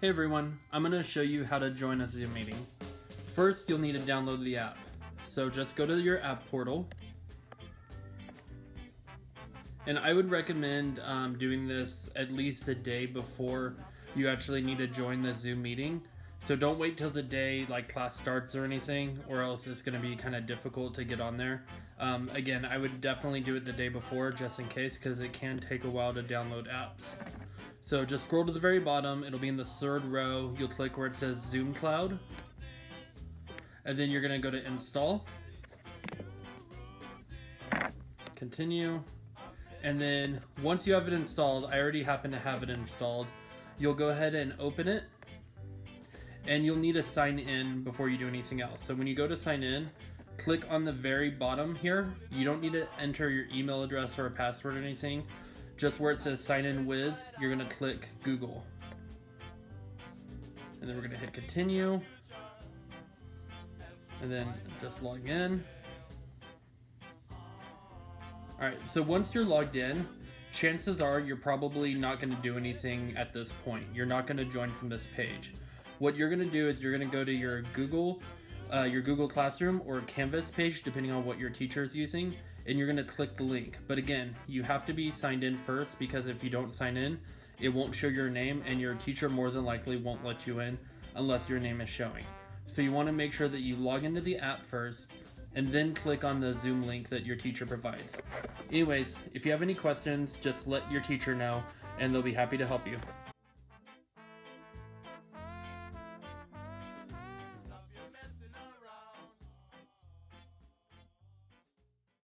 Hey everyone, I'm going to show you how to join a Zoom meeting. First, you'll need to download the app. So just go to your app portal. And I would recommend doing this at least a day before you actually need to join the Zoom meeting. So don't wait till the day like class starts or anything, or else it's going to be kind of difficult to get on there. Again, I would definitely do it the day before just in case, because it can take a while to download apps. So just scroll to the very bottom, it'll be in the third row, you'll click where it says Zoom Cloud, and then you're going to go to install, continue, and then once you have it installed, I already happen to have it installed, you'll go ahead and open it, and you'll need to sign in before you do anything else. So when you go to sign in, click on the very bottom here. You don't need to enter your email address or a password or anything. Just where it says sign in Wiz, you're gonna click Google. And then we're gonna hit continue. And then just log in. Alright, so once you're logged in, chances are you're probably not gonna do anything at this point. You're not gonna join from this page. What you're gonna do is you're gonna go to your Google Classroom or Canvas page, depending on what your teacher is using, and you're gonna click the link. But again, you have to be signed in first, because if you don't sign in, it won't show your name, and your teacher more than likely won't let you in unless your name is showing. So you wanna make sure that you log into the app first, and then click on the Zoom link that your teacher provides. Anyways, if you have any questions, just let your teacher know, and they'll be happy to help you.